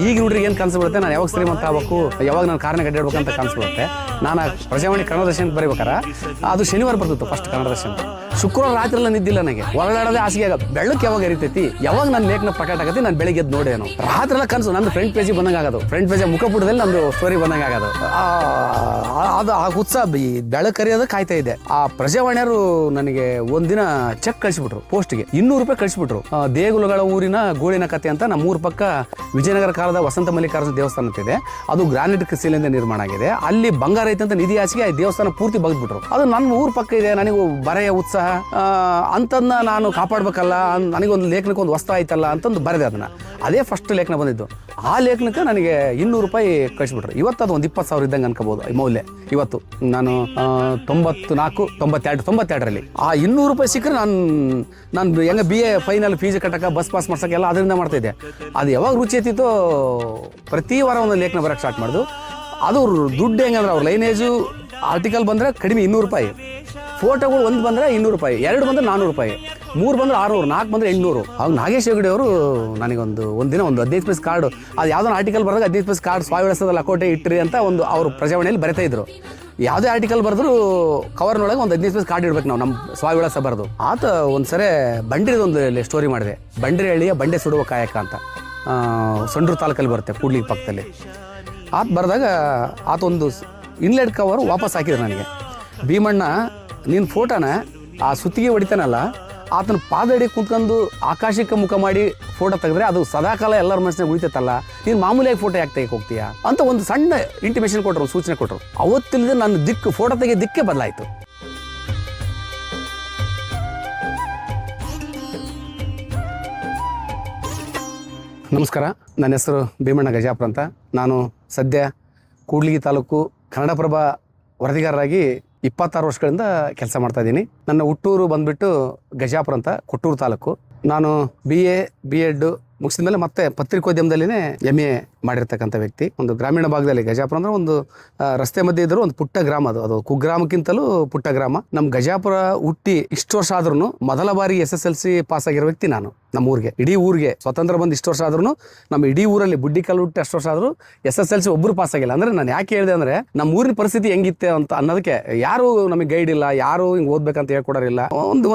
ಈಗ ನೋಡ್ರಿ ಏನು ಕನಸು ಬರುತ್ತೆ, ನಾನು ಯಾವಾಗ ಶ್ರೀಮಂತ ಆಗಬೇಕು, ಯಾವಾಗ ನಾನು ಕಾರಣ ಗಡ್ಡಾಡ್ಬೇಕು ಅಂತ ಕನಸು ಬರುತ್ತೆ. ನಾನು ಪ್ರಜಾವಾಣಿ ಕನ್ನಡ ದರ್ಶನಕ್ಕೆ ಬರೀಬೇಕಾರೆ ಅದು ಶನಿವಾರ ಬರ್ತಿತ್ತು ಫಸ್ಟ್ ಕನ್ನಡ ದರ್ಶನ. ಶುಕ್ರವಾರ ರಾತ್ರಿ ಎಲ್ಲ ನಿದ್ದಿಲ್ಲ ನನಗೆ, ಹೊರಗಡೆ ಹಾಸಿಗೆ ಬೆಳಕು ಯಾವಾಗ ಎರಿತೈತಿ, ಯಾವಾಗ ನನ್ನ ಲೇಖನ ಪ್ರಕಟ ಆಗತ್ತೆ, ನಾನು ಬೆಳಿಗ್ಗೆ ಎದ್ದು ನೋಡೇನು. ರಾತ್ರಿ ಎಲ್ಲ ಕನಸು ನಂದು ಫ್ರಂಟ್ ಪೇಜಿಗೆ ಬಂದಂಗೆ ಆಗೋದು, ಫ್ರಂಟ್ ಪೇಜ್ ಮುಖಪುಟದಲ್ಲಿ ನಂದು ಸ್ಟೋರಿ ಬಂದಂಗೆ ಆಗೋದು. ಅದು ಆ ಉತ್ಸಾಹ ಬೆಳಕರಿಯೋದು ಕಾಯ್ತಾ ಇದೆ. ಆ ಪ್ರಜಾವಾಣಿಯರು ನನಗೆ ಒಂದಿನ ಚೆಕ್ ಕಳಿಸ್ಬಿಟ್ರು, ಪೋಸ್ಟ್ಗೆ $200 ಕಳಿಸ್ಬಿಟ್ರು. ದೇಗುಲಗಳ ಊರಿನ ಗೋಳಿನ ಕತೆ ಅಂತ ನಮ್ಮ ಊರ ಪಕ್ಕ ವಿಜಯನಗರ ಕಾಲದ ವಸಂತ ಮಲ್ಲಿಕಾರ್ಜುನ ದೇವಸ್ಥಾನ ಅಂತಿದೆ. ಅದು ಗ್ರಾನೈಟ್ ಶಿಲೆಯಿಂದ ನಿರ್ಮಾಣ ಆಗಿದೆ. ಅಲ್ಲಿ ಬಂಗಾರ ಐತೆ ಅಂತ ನಿಧಿ ಹಾಸಿಗೆ ಈ ದೇವಸ್ಥಾನ ಪೂರ್ತಿ ಬಗ್ದ್ಬಿಟ್ರು. ಅದು ನನ್ನ ಊರ ಪಕ್ಕ ಇದೆ, ನನಗೂ ಬರೆಯ ಉತ್ಸಾಹ ಅಂತದನ್ನ ನಾನು ಕಾಪಾಡ್ಬೇಕಲ್ಲ, ನನಗೊಂದು ಲೇಖನಕ್ಕೆ ಒಂದು ವಸ್ತು ಆಯ್ತಲ್ಲ ಅಂತಂದು ಬರೆದೆ. ಅದನ್ನ ಅದೇ ಫಸ್ಟ್ ಲೇಖನ ಬಂದಿದ್ದು. ಆ ಲೇಖನಕ್ಕೆ ನನಗೆ $200 ಕಳಿಸ್ಬಿಟ್ರು. ಇವತ್ತು ಅದು ಒಂದು 20,000 ಇದ್ದಂಗೆ ಅನ್ಕೋಬಹುದು ಈ ಮೌಲ್ಯ. ಇವತ್ತು ನಾನು 92 ಆ $200 ಸಿಕ್ಕರೆ ನಾನು ಹೆಂಗೆ BA ಫೈನಲ್ ಫೀಸ್ ಕಟ್ಟಕ್ಕೆ, ಬಸ್ ಪಾಸ್ ಮಾಡ್ಸಕ್ಕೆ ಎಲ್ಲ ಅದರಿಂದ ಮಾಡ್ತಾಯಿದ್ದೆ. ಅದು ಯಾವಾಗ ರುಚಿ ಎತ್ತಿತ್ತೋ ಪ್ರತಿ ವಾರ ಒಂದು ಲೇಖನ ಬರೋಕ್ಕೆ ಸ್ಟಾರ್ಟ್ ಮಾಡಿದ್ರು. ಅದು ದುಡ್ಡು ಹೆಂಗಂದ್ರೆ ಅವ್ರ ಲೈನೇಜು ಆರ್ಟಿಕಲ್ ಬಂದರೆ ಕಡಿಮೆ $200, ಫೋಟೋಗಳು ಒಂದು ಬಂದರೆ $200, 2 ಬಂದರೆ $400, 3 ಬಂದರೆ $600, 4 ಬಂದರೆ $800. ಅವಾಗ ನಾಗೇಶ್ ಹೆಗಡೆ ಅವರು ನನಗೊಂದು ಒಂದಿನ ಒಂದು 15 ಪೈಸೆ ಕಾರ್ಡು, ಅದು ಯಾವುದೋ ಆರ್ಟಿಕಲ್ ಬರೆದಾಗ 15 ಪೈಸೆ ಕಾರ್ಡ್ ಸ್ವಾವಿಳಸದ ಲಕೋಟೆ ಇಟ್ಟಿರಿ ಅಂತ ಒಂದು ಅವರು ಪ್ರಜಾವಾಣಿಯಲ್ಲಿ ಬರಿತಾ ಇದ್ರು. ಯಾವುದೇ ಆರ್ಟಿಕಲ್ ಬರೆದ್ರು ಕವರ್ನೊಳಗೆ ಒಂದು 15 ಪೈಸೆ ಕಾರ್ಡ್ ಇಡ್ಬೇಕು ನಾವು, ನಮ್ಮ ಸ್ವಾವಿಳಸ ಬರೆದು. ಆತ ಒಂದು ಸರಿ ಬಂಡಿರಿದೊಂದು ಸ್ಟೋರಿ ಮಾಡಿದೆ, ಬಂಡಿರಿ ಹಳ್ಳಿಯ ಬಂಡೆ ಸುಡುವ ಕಾಯಕ ಅಂತ. ಸಂಡೂರು ತಾಲೂಕಲ್ಲಿ ಬರುತ್ತೆ, ಕೂಡ್ಲಿಗಿ ಪಕ್ಕದಲ್ಲಿ. ಆತ ಬರೆದಾಗ ಆತೊಂದು ಇನ್ಲೆಟ್ ಕವರ್ ವಾಪಸ್ ಹಾಕಿದ್ರು ನನಗೆ. ಭೀಮಣ್ಣ ನಿನ್ನ ಫೋಟೋನ ಆ ಸುತ್ತಿಗೆ ಹೊಡಿತಾನಲ್ಲ, ಆತನ ಪಾದಡಿ ಕುಂತ್ಕೊಂಡು ಆಕಾಶಕ್ಕೆ ಮುಖ ಮಾಡಿ ಫೋಟೋ ತೆಗೆದ್ರೆ ಅದು ಸದಾಕಾಲ ಎಲ್ಲರ ಮನಸ್ಸಿನಾಗ ಉಳಿತೈತಲ್ಲ, ನೀನು ಮಾಮೂಲಿಯಾಗಿ ಫೋಟೋ ಯಾಕೆ ತೆಗೆಕ್ಕೆ ಹೋಗ್ತೀಯಾ ಅಂತ ಒಂದು ಸಣ್ಣ ಇಂಟಿಮೇಷನ್ ಕೊಟ್ಟರು, ಸೂಚನೆ ಕೊಟ್ಟರು. ಅವತ್ತಿಲ್ಲದೆ ನನ್ನ ದಿಕ್ಕು, ಫೋಟೋ ತೆಗೆ ದಿಕ್ಕೇ ಬದಲಾಯಿತು. ನಮಸ್ಕಾರ, ನನ್ನ ಹೆಸರು ಭೀಮಣ್ಣ ಗಜಾಪುರ ಅಂತ. ನಾನು ಸದ್ಯ ಕೂಡ್ಲಿಗಿ ತಾಲೂಕು ಕನ್ನಡಪ್ರಭ ವರದಿಗಾರರಾಗಿ 26 ವರ್ಷಗಳಿಂದ ಕೆಲಸ ಮಾಡ್ತಾ ಇದ್ದೀನಿ. ನನ್ನ ಹುಟ್ಟೂರು ಬಂದುಬಿಟ್ಟು ಗಜಾಪುರ ಅಂತ, ಕೊಟ್ಟೂರು ತಾಲೂಕು. ನಾನು BA B.Ed ಮುಗಿಸಿದ ಮೇಲೆ ಮತ್ತೆ ಪತ್ರಿಕೋದ್ಯಮದಲ್ಲಿನೇ MA ಮಾಡಿರ್ತಕ್ಕಂಥ ವ್ಯಕ್ತಿ. ಒಂದು ಗ್ರಾಮೀಣ ಭಾಗದಲ್ಲಿ, ಗಜಾಪುರ ಅಂದರೆ ಒಂದು ರಸ್ತೆ ಮಧ್ಯೆ ಇದ್ದರೂ ಒಂದು ಪುಟ್ಟ ಗ್ರಾಮ, ಅದು ಕುಗ್ರಾಮಕ್ಕಿಂತಲೂ ಪುಟ್ಟ ಗ್ರಾಮ. ನಮ್ಮ ಗಜಾಪುರ ಹುಟ್ಟಿ ಇಷ್ಟು ವರ್ಷ ಆದ್ರೂ ಮೊದಲ ಬಾರಿ SSLC ಪಾಸ್ ಆಗಿರೋ ವ್ಯಕ್ತಿ ನಾನು. ನಮ್ಮ ಊರಿಗೆ, ಇಡೀ ಊರಿಗೆ ಸ್ವತಂತ್ರ ಬಂದು ಇಷ್ಟು ವರ್ಷ ಆದ್ರೂ, ನಮ್ಮ ಇಡೀ ಊರಲ್ಲಿ ಬುಡ್ಡಿಕಲ್ಲು ಹುಟ್ಟಿ ಅಷ್ಟು ವರ್ಷ ಆದರೂ SSLC ಒಬ್ಬರು ಪಾಸ್ ಆಗಿಲ್ಲ. ಅಂದರೆ ನಾನು ಯಾಕೆ ಹೇಳಿದೆ ಅಂದರೆ, ನಮ್ಮ ಊರಿನ ಪರಿಸ್ಥಿತಿ ಹೆಂಗಿತ್ತೆ ಅಂತ ಅನ್ನೋದಕ್ಕೆ ಯಾರು ನಮಗೆ ಗೈಡ್ ಇಲ್ಲ, ಯಾರು ಹಿಂಗೆ ಓದ್ಬೇಕಂತ ಹೇಳ್ಕೊಡೋರಿಲ್ಲ.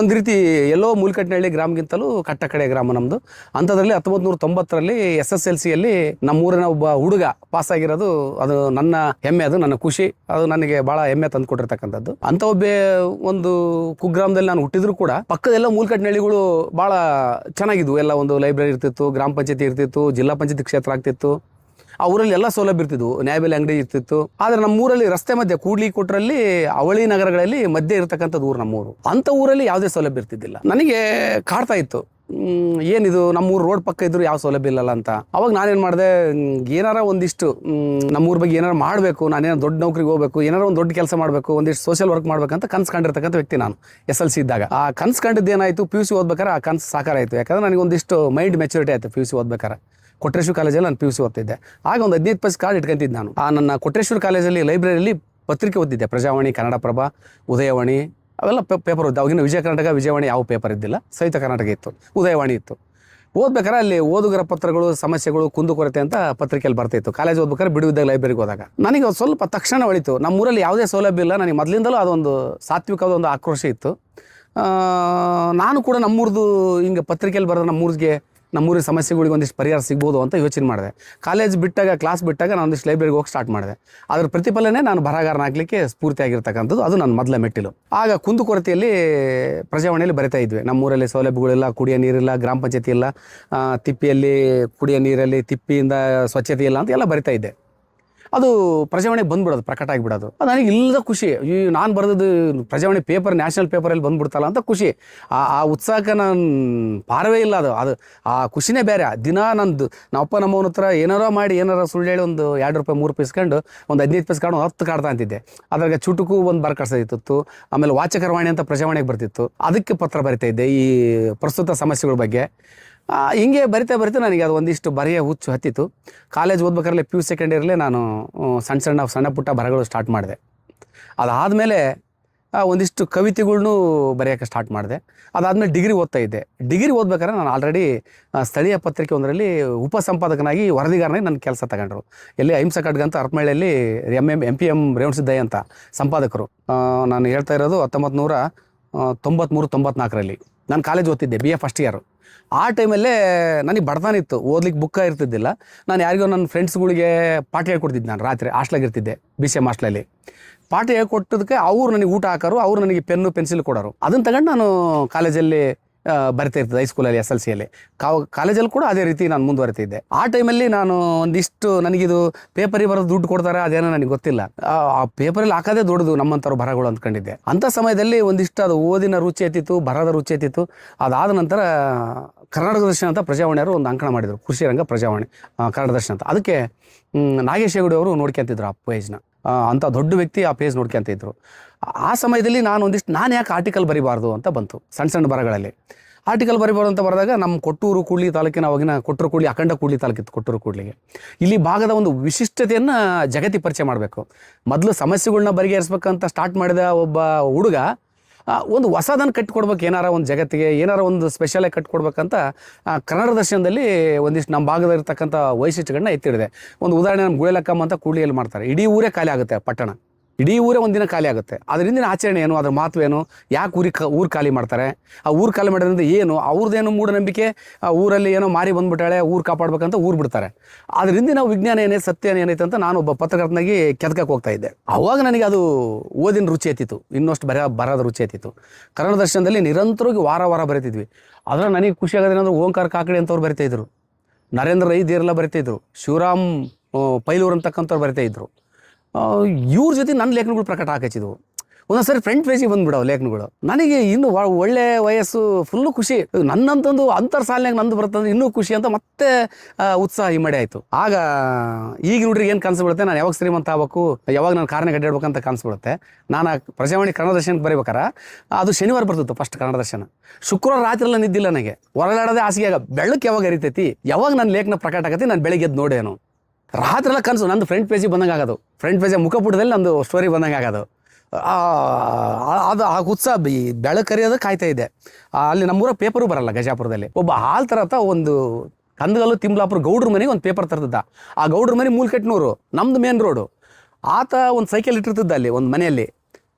ಒಂದು ರೀತಿ ಎಲ್ಲೋ ಮೂಲ್ಕಟ್ನಹಳ್ಳಿ ಗ್ರಾಮಗಿಂತಲೂ ಕಟ್ಟ ಕಡೆ ಗ್ರಾಮ ನಮ್ಮದು. ಅಂಥದ್ರಲ್ಲಿ 1990ರಲ್ಲಿ SSLCಯಲ್ಲಿ ನಮ್ಮೂರಿನ ಒಬ್ಬ ಹುಡುಗ ಪಾಸ್ ಆಗಿರೋದು, ಅದು ನನ್ನ ಹೆಮ್ಮೆ, ಅದು ನನ್ನ ಖುಷಿ, ಅದು ನನಗೆ ಬಹಳ ಹೆಮ್ಮೆ ತಂದು ಕೊಟ್ಟಿರ್ತಕ್ಕಂಥದ್ದು. ಅಂತ ಒಂದು ಕುಗ್ರಾಮದಲ್ಲಿ ನಾನು ಹುಟ್ಟಿದ್ರು ಕೂಡ ಪಕ್ಕದೆಲ್ಲ ಮೂಲ್ಕಟ್ನಹಳ್ಳಿಗಳು ಬಹಳ ಚೆನ್ನಾಗಿದ್ವು. ಎಲ್ಲ ಒಂದು ಲೈಬ್ರರಿ ಇರ್ತಿತ್ತು, ಗ್ರಾಮ ಪಂಚಾಯತಿ ಇರ್ತಿತ್ತು, ಜಿಲ್ಲಾ ಪಂಚಾಯತಿ ಕ್ಷೇತ್ರ ಆಗ್ತಿತ್ತು. ಆ ಊರಲ್ಲಿ ಎಲ್ಲ ಸೌಲಭ್ಯ ಇರ್ತಿದ್ವು, ನ್ಯಾಯಬೆಲೆ ಅಂಗಡಿ ಇರ್ತಿತ್ತು. ಆದರೆ ನಮ್ಮೂರಲ್ಲಿ ರಸ್ತೆ ಮಧ್ಯೆ, ಕೂಡ್ಲಿ ಕೊಟ್ರಲ್ಲಿ ಅವಳಿ ನಗರಗಳಲ್ಲಿ ಮಧ್ಯೆ ಇರತಕ್ಕಂಥದ್ದು ಊರು ನಮ್ಮೂರು. ಅಂಥ ಊರಲ್ಲಿ ಯಾವುದೇ ಸೌಲಭ್ಯ ಇರ್ತಿದ್ದಿಲ್ಲ. ನನಗೆ ಕಾಡ್ತಾ ಇತ್ತು, ಏನಿದು ನಮ್ಮೂರು ರೋಡ್ ಪಕ್ಕ ಇದ್ರು ಯಾವ ಸೌಲಭ್ಯ ಇಲ್ಲಲ್ಲ ಅಂತ. ಅವಾಗ ನಾನೇನು ಮಾಡಿದೆ, ಏನಾರ ಒಂದಿಷ್ಟು ನಮ್ಮೂರ ಬಗ್ಗೆ ಏನಾರು ಮಾಡಬೇಕು, ನಾನೇನೋ ದೊಡ್ಡ ನೌಕರಿಗೆ ಹೋಗ್ಬೇಕು, ಏನಾರ ಒಂದು ದೊಡ್ಡ ಕೆಲಸ ಮಾಡಬೇಕು, ಒಂದಿಷ್ಟು ಸೋಷಿಯಲ್ ವರ್ಕ್ ಮಾಡ್ಬೇಕಂತ ಕನ್ಸು ಕಂಡಿರ್ತಕ್ಕಂಥ ವ್ಯಕ್ತಿ ನಾನು. SLC ಇದ್ದಾಗ ಆ ಕನ್ಸು ಕಂಡಿದ್ದು ಏನಾಯಿತು, PUC ಓದ್ಬೇಕಾರೆ ಆ ಕನ್ಸು ಸಾಕಾರ ಆಯಿತು. ಯಾಕಂದ್ರೆ ನನಗೆ ಒಂದಿಷ್ಟು ಮೈಂಡ್ ಮೆಚುರಿಟಿ ಆಯಿತು. PUC ಓದ್ಬೇಕಾರೆ ಕೊಟ್ರೇಶ್ವರ ಕಾಲೇಜಲ್ಲಿ ನಾನು PUC ಓದ್ತಿದ್ದೆ. ಆಗ ಒಂದು 15 ಪೈಸೆ ಕಾರ್ಡ್ ಇಟ್ಕೊಂತಿದ್ದೆ ನಾನು. ಆ ನನ್ನ ಕೊಟ್ರೇಶ್ವರ ಕಾಲೇಜಲ್ಲಿ ಲೈಬ್ರರಿಯಲ್ಲಿ ಪತ್ರಿಕೆ ಓದ್ತಿದ್ದೆ, ಪ್ರಜಾವಾಣಿ, ಕನ್ನಡಪ್ರಭ, ಉದಯವಾಣಿ, ಅವೆಲ್ಲ ಪೇಪರ್ ಓದ್ದೆ. ಅವಾಗಿನ ವಿಜಯ ಕರ್ನಾಟಕ, ವಿಜಯವಾಣಿ ಯಾವ ಪೇಪರ್ ಇದ್ದಿಲ್ಲ, ಸಂಯುಕ್ತ ಕರ್ನಾಟಕ ಇತ್ತು, ಉದಯವಾಣಿ ಇತ್ತು. ಓದ್ಬೇಕಾರೆ ಅಲ್ಲಿ ಓದುಗರ ಪತ್ರಗಳು, ಸಮಸ್ಯೆಗಳು, ಕುಂದುಕೊರತೆ ಅಂತ ಪತ್ರಿಕೆಯಲ್ಲಿ ಬರ್ತಾಯಿತ್ತು. ಕಾಲೇಜ್ ಓದ್ಬೇಕಾದ್ರೆ ಬಿಡುವಿದ್ದಾಗ ಲೈಬ್ರರಿಗೆ ಹೋದಾಗ ನನಗೆ ಸ್ವಲ್ಪ ತಕ್ಷಣ ಹೊಳಿತು, ನಮ್ಮೂರಲ್ಲಿ ಯಾವುದೇ ಸೌಲಭ್ಯ ಇಲ್ಲ. ನನಗೆ ಮೊದಲಿಂದಲೂ ಅದೊಂದು ಸಾತ್ವಿಕವಾದ ಒಂದು ಆಕ್ರೋಶ ಇತ್ತು. ನಾನು ಕೂಡ ನಮ್ಮೂರ್ದು ಹಿಂಗೆ ಪತ್ರಿಕೆಯಲ್ಲಿ ಬರೆದ್ರೆ ನಮ್ಮೂರಿನ ಸಮಸ್ಯೆಗಳಿಗೆ ಒಂದಿಷ್ಟು ಪರಿಹಾರ ಸಿಗ್ಬೋದು ಅಂತ ಯೋಚನೆ ಮಾಡಿದೆ. ಕಾಲೇಜ್ ಬಿಟ್ಟಾಗ, ಕ್ಲಾಸ್ ಬಿಟ್ಟಾಗ ನಾನು ಒಂದಿಷ್ಟು ಲೈಬ್ರರಿಗೆ ಹೋಗಿ ಸ್ಟಾರ್ಟ್ ಮಾಡಿದೆ. ಅದರ ಪ್ರತಿಫಲನೆ ನಾನು ಬರಹಗಾರನಾಗಲಿಕ್ಕೆ ಸ್ಫೂರ್ತಿಯಾಗಿರ್ತಕ್ಕಂಥದ್ದು, ಅದು ನನ್ನ ಮೊದಲ ಮೆಟ್ಟಿಲು. ಆಗ ಕುಂದುಕೊರತೆಯಲ್ಲಿ ಪ್ರಜಾವಾಣಿಯಲ್ಲಿ ಬರಿತಾ ಇದ್ವಿ, ನಮ್ಮೂರಲ್ಲಿ ಸೌಲಭ್ಯಗಳಿಲ್ಲ, ಕುಡಿಯೋ ನೀರಿಲ್ಲ, ಗ್ರಾಮ ಪಂಚಾಯತಿ ಇಲ್ಲ, ತಿಪ್ಪಿಯಲ್ಲಿ ಕುಡಿಯೋ ನೀರಲ್ಲಿ ತಿಪ್ಪಿಯಿಂದ ಸ್ವಚ್ಛತೆ ಇಲ್ಲ ಅಂತ ಎಲ್ಲ ಬರಿತಾ ಇದ್ದೆ. ಅದು ಪ್ರಜಾವಾಣಿಗೆ ಬಂದ್ಬಿಡೋದು, ಪ್ರಕಟ ಆಗಿಬಿಡೋದು. ಅದು ನನಗೆ ಇಲ್ಲದ ಖುಷಿ. ನಾನು ಬರೆದದ್ದು ಪ್ರಜಾವಾಣಿ ಪೇಪರ್, ನ್ಯಾಷನಲ್ ಪೇಪರಲ್ಲಿ ಬಂದ್ಬಿಡ್ತಲ್ಲ ಅಂತ ಖುಷಿ. ಆ ಉತ್ಸಾಹಕ್ಕೆ ನಾನು ಪಾರವೇ ಇಲ್ಲ. ಅದು ಆ ಖುಷಿನೇ ಬೇರೆ. ದಿನ ನಂದು ನಮ್ಮಪ್ಪ ನಮ್ಮವನ ಹತ್ರ ಏನಾರೋ ಮಾಡಿ, ಏನಾರೋ ಸುಳ್ಳು ಹೇಳಿ ಒಂದು $2, $3 ಇಸ್ಕೊಂಡು ಒಂದು 15 ಪೈಸೆ ಕಾರ್ಡು 10 ಕಾಡ್ತಾ ಅಂತಿದ್ದೆ. ಅದ್ರಾಗ ಚುಟುಕು ಒಂದು ಬರ್ಕಳಿಸ್ತಿತ್ತು. ಆಮೇಲೆ ವಾಚಕರವಾಣಿ ಅಂತ ಪ್ರಜಾವಾಣಿಗೆ ಬರ್ತಿತ್ತು, ಅದಕ್ಕೆ ಪತ್ರ ಬರಿತಾ ಇದ್ದೆ ಈ ಪ್ರಸ್ತುತ ಸಮಸ್ಯೆಗಳ ಬಗ್ಗೆ. ಹಿಂಗೆ ಬರಿತಾ ನನಗೆ ಅದು ಒಂದಿಷ್ಟು ಬರೆಯ ಹುಚ್ಚು ಹತ್ತಿತ್ತು. ಕಾಲೇಜ್ ಓದ್ಬೇಕಾದ್ರೆ PU ಸೆಕೆಂಡ್ ಇಯರ್ಲೇ ನಾನು ಸಣ್ಣ ಪುಟ್ಟ ಬರಹಗಳು ಸ್ಟಾರ್ಟ್ ಮಾಡಿದೆ. ಅದಾದಮೇಲೆ ಒಂದಿಷ್ಟು ಕವಿತೆಗಳ್ನೂ ಬರೆಯೋಕ್ಕೆ ಸ್ಟಾರ್ಟ್ ಮಾಡಿದೆ. ಅದಾದಮೇಲೆ ಡಿಗ್ರಿ ಓದ್ತಾ ಇದ್ದೆ. ಡಿಗ್ರಿ ಓದ್ಬೇಕಾದ್ರೆ ನಾನು ಆಲ್ರೆಡಿ ಸ್ಥಳೀಯ ಪತ್ರಿಕೆ ಒಂದರಲ್ಲಿ ಉಪಸಂಪಾದಕನಾಗಿ ವರದಿಗಾರನಾಗಿ ನನ್ನ ಕೆಲಸ ತಗೊಂಡ್ರು. ಎಲ್ಲಿ ಅಹಿಂಸಾ ಖಡ್ಗ ಅಂತ ಹರಪನಹಳ್ಳಿಯಲ್ಲಿ MPM ರೇವಣಸಿದ್ದಯ್ಯ ಅಂತ ಸಂಪಾದಕರು. ನಾನು ಹೇಳ್ತಾ ಇರೋದು 1993-94ರಲ್ಲಿ ನಾನು ಕಾಲೇಜ್ ಓದ್ತಿದ್ದೆ, BA ಫಸ್ಟ್ ಇಯರ್. ಆ ಟೈಮಲ್ಲೇ ನನಗೆ ಬಡತನ ಇತ್ತು, ಓದ್ಲಿಕ್ಕೆ ಬುಕ್ಕ ಇರ್ತಿದ್ದಿಲ್ಲ. ನಾನು ಯಾರಿಗೋ ನನ್ನ ಫ್ರೆಂಡ್ಸ್ಗಳಿಗೆ ಪಾಠ ಹೇಳ್ಕೊಡ್ತಿದ್ದೆ. ನಾನು ರಾತ್ರಿ ಹಾಸ್ಟ್ಲಾಗಿರ್ತಿದ್ದೆ, BCM ಹಾಸ್ಟ್ಲಲ್ಲಿ. ಪಾಠ ಹೇಳ್ಕೊಟ್ಟದಕ್ಕೆ ಅವ್ರು ನನಗೆ ಊಟ ಹಾಕೋರು, ಅವ್ರು ನನಗೆ ಪೆನ್ನು ಪೆನ್ಸಿಲ್ ಕೊಡೋರು. ಅದನ್ನು ತಗೊಂಡು ನಾನು ಕಾಲೇಜಲ್ಲಿ ಬರಿತಾ ಇರ್ತದೆ. ಹೈಸ್ಕೂಲಲ್ಲಿ SLCಯಲ್ಲಿ ಕಾಲೇಜಲ್ಲಿ ಕೂಡ ಅದೇ ರೀತಿ ನಾನು ಮುಂದುವರಿತಿದ್ದೆ. ಆ ಟೈಮಲ್ಲಿ ನಾನು ಒಂದಿಷ್ಟು ನನಗಿದು ಪೇಪರಿಗೆ ಬರೋದು ದುಡ್ಡು ಕೊಡ್ತಾರೆ ಅದೇನೋ ನನಗೆ ಗೊತ್ತಿಲ್ಲ. ಆ ಪೇಪರಲ್ಲಿ ಹಾಕೋದೇ ದೊಡ್ಡದು ನಮ್ಮಂಥವ್ರು ಬರಹಗಳು ಅಂದ್ಕೊಂಡಿದ್ದೆ. ಅಂಥ ಸಮಯದಲ್ಲಿ ಒಂದಿಷ್ಟು ಅದು ಓದಿನ ರುಚಿ ಎತ್ತಿತ್ತು, ಬರಹದ ರುಚಿ ಎತ್ತಿತ್ತು. ಅದಾದ ನಂತರ ಕರ್ನಾಟಕ ದರ್ಶನ ಅಂತ ಪ್ರಜಾವಾಣಿಯವರು ಒಂದು ಅಂಕಣ ಮಾಡಿದರು, ಕೃಷಿ ರಂಗ ಪ್ರಜಾವಾಣಿ ಕನ್ನಡ ದರ್ಶನ ಅಂತ. ಅದಕ್ಕೆ ನಾಗೇಶ್ ಹೆಗಡೆ ಅವರು ನೋಡ್ಕೊಂತಿದ್ರು ಆ ಪೇಜ್ನ. ಅಂಥ ದೊಡ್ಡ ವ್ಯಕ್ತಿ ಆ ಪೇಜ್ ನೋಡ್ಕೊಂತಿದ್ರು. ಆ ಸಮಯದಲ್ಲಿ ನಾನು ಯಾಕೆ ಆರ್ಟಿಕಲ್ ಬರಿಬಾರ್ದು ಅಂತ ಬಂತು. ಸಣ್ಣ ಸಣ್ಣ ಬರಗಳಲ್ಲಿ ಆರ್ಟಿಕಲ್ ಬರಿಬಾರ್ದು ಅಂತ ಬರೆದಾಗ ನಮ್ಮ ಕೊಟ್ಟೂರು ಕೂಡ್ಲಿ ತಾಲೂಕಿನ ಅವಾಗಿನ ಕೊಟ್ಟೂರು ಕೂಡ್ಲಿ ಅಖಂಡ ಕೂಡ್ಲಿ ತಾಲೂಕಿತ್ತು. ಕೊಟ್ಟೂರು ಕೂಡ್ಲಿಗೆ ಇಲ್ಲಿ ಭಾಗದ ಒಂದು ವಿಶಿಷ್ಟತೆಯನ್ನು ಜಗತ್ತಿಗೆ ಪರಿಚಯ ಮಾಡಬೇಕು. ಮೊದಲು ಸಮಸ್ಯೆಗಳನ್ನ ಬಗೆಹರಿಸ್ಬೇಕಂತ ಸ್ಟಾರ್ಟ್ ಮಾಡಿದ ಒಬ್ಬ ಹುಡುಗ ಒಂದು ಹೊಸದನ್ನು ಕಟ್ಟಿಕೊಡ್ಬೇಕು, ಏನಾರ ಒಂದು ಜಗತ್ತಿಗೆ ಏನಾರ ಒಂದು ಸ್ಪೆಷಲಾಗಿ ಕಟ್ಟಿಕೊಡ್ಬೇಕಂತ ಕನ್ನಡ ದರ್ಶನದಲ್ಲಿ ಒಂದಿಷ್ಟು ನಮ್ಮ ಭಾಗದಲ್ಲಿರ್ತಕ್ಕಂಥ ವೈಶಿಷ್ಟ್ಯಗಳನ್ನ ಎತ್ತಿಡಿದೆ. ಒಂದು ಉದಾಹರಣೆ, ನಮ್ಮ ಗುಳೆಲಕ್ಕಮ್ಮ ಅಂತ ಕೂಡ್ಲಿಯಲ್ಲಿ ಮಾಡ್ತಾರೆ. ಇಡೀ ಊರೇ ಖಾಲಿ ಆಗುತ್ತೆ, ಪಟ್ಟಣ ಇಡೀ ಊರೇ ಒಂದಿನ ಖಾಲಿ ಆಗುತ್ತೆ. ಅದರಿಂದ ಆಚರಣೆ ಏನು, ಅದ್ರ ಮಹತ್ವೇನು, ಯಾಕೆ ಊರು ಖಾಲಿ ಮಾಡ್ತಾರೆ, ಆ ಊರು ಖಾಲಿ ಮಾಡೋದ್ರಿಂದ ಏನು, ಅವ್ರದ್ದೇನು ಮೂಢನಂಬಿಕೆ, ಆ ಊರಲ್ಲಿ ಏನೋ ಮಾರಿ ಬಂದ್ಬಿಟ್ಟಾಳೆ ಊರು ಕಾಪಾಡ್ಬೇಕಂತ ಊರು ಬಿಡ್ತಾರೆ. ಅದರಿಂದ ನಾವು ವಿಜ್ಞಾನ ಏನೇ ಸತ್ಯ ಏನೈತೆ ಅಂತ ನಾನು ಒಬ್ಬ ಪತ್ರಕರ್ತನಾಗಿ ಕೆದಕಕ್ಕೆ ಹೋಗ್ತಾ ಇದ್ದೆ. ಅವಾಗ ನನಗೆ ಅದು ಓದಿನ ರುಚಿ ಎತ್ತಿತ್ತು, ಇನ್ನಷ್ಟು ಬರೋದ ರುಚಿ ಎತ್ತಿತ್ತು. ಕನ್ನಡ ದರ್ಶನದಲ್ಲಿ ನಿರಂತರವಾಗಿ ವಾರ ಬರೀತಿದ್ವಿ. ಆದರೆ ನನಗೆ ಖುಷಿ ಆಗೋದೇನಂದ್ರೆ ಓಂಕಾರ ಕಾಕಡೆ ಅಂತವ್ರು ಬರಿತಾಯಿದ್ರು, ನರೇಂದ್ರ ರೈ ದೇರೆಲ್ಲ ಬರಿತಾಯಿದ್ರು, ಶಿವರಾಮ್ ಪೈಲೂರು ಅಂತಕ್ಕಂಥವ್ರು ಬರಿತಾಯಿದ್ರು. ಇವ್ರ ಜೊತೆ ನನ್ನ ಲೇಖನಗಳು ಪ್ರಕಟ ಹಾಕಿದ್ವು. ಒಂದೊಂದ್ಸರಿ ಫ್ರಂಟ್ ಪೇಜಿಗೆ ಬಂದುಬಿಡವು ಲೇಖನಗಳು. ನನಗೆ ಇನ್ನು ಒಳ್ಳೆ ವಯಸ್ಸು, ಫುಲ್ಲು ಖುಷಿ. ನನ್ನಂತಂದು ಅಂತರ್ ಸಾಲಿನಾಗ ನಂದು ಬರ್ತಂದ್ರೆ ಇನ್ನೂ ಖುಷಿ ಅಂತ ಮತ್ತೆ ಉತ್ಸಾಹ ಇಮ್ಮಡಿ ಆಯಿತು. ಆಗ ಈಗ ನೋಡ್ರಿ ಏನು ಕನಸು ಬಿಡುತ್ತೆ, ನಾನು ಯಾವಾಗ ಶ್ರೀಮಂತ ಆಗಬೇಕು, ಯಾವಾಗ ನಾನು ಕಾರಣ ಗಡ್ಡಾಡ್ಬೇಕಂತ ಕನಸು ಬಿಡುತ್ತೆ. ನಾನು ಪ್ರಜಾವಾಣಿ ಕನ್ನಡ ದರ್ಶನಕ್ಕೆ ಬರೀಬೇಕಾರ ಅದು ಶನಿವಾರ ಬರ್ತಿತ್ತು ಫಸ್ಟ್ ಕನ್ನಡ ದರ್ಶನ. ಶುಕ್ರವಾರ ರಾತ್ರಿ ಎಲ್ಲ ನಿದ್ದಿಲ್ಲ ನನಗೆ, ಹೊರಳಾಡೋದೇ ಹಾಸಿಗೆ. ಆಗ ಬೆಳಕ್ಕೆ ಯಾವಾಗ ಹರಿತೈತಿ, ಯಾವಾಗ ನನ್ನ ಲೇಖನ ಪ್ರಕಟ ಆಗತ್ತೆ, ನಾನು ಬೆಳಿಗ್ಗೆ ಎದ್ದು ನೋಡೇನು. ರಾತ್ರಿ ಎಲ್ಲ ಕನಸು ನಂದು ಫ್ರಂಟ್ ಪೇಜಿಗೆ ಬಂದಂಗೆ ಆಗೋದು, ಫ್ರಂಟ್ ಪೇಜಿಗೆ ಮುಖಪುಟದಲ್ಲಿ ನಂದು ಸ್ಟೋರಿ ಬಂದಂಗೆ ಆಗೋದು. ಅದು ಆ ಉತ್ಸಾಹ ಬೆಳಕು ಕರಿಯೋದು ಕಾಯ್ತಾ ಇದೆ. ಅಲ್ಲಿ ನಮ್ಮೂರ ಪೇಪರು ಬರಲ್ಲ ಗಜಾಪುರದಲ್ಲಿ. ಒಬ್ಬ ಹಾಲ್ ತರತ ಒಂದು ಕಂದಗಲ್ಲು ತಿಮ್ಲಾಪುರ ಗೌಡ್ರ ಮನೆಗೆ ಒಂದು ಪೇಪರ್ ತರ್ತಿದ್ದ. ಆ ಗೌಡ್ರ ಮನೆ ಮೂಲ್ಕೆಟ್ನೂರು, ನಮ್ದು ಮೇನ್ ರೋಡು. ಆತ ಒಂದು ಸೈಕಲ್ ಇಟ್ಟಿರ್ತಿದ್ದ ಅಲ್ಲಿ ಒಂದು ಮನೆಯಲ್ಲಿ.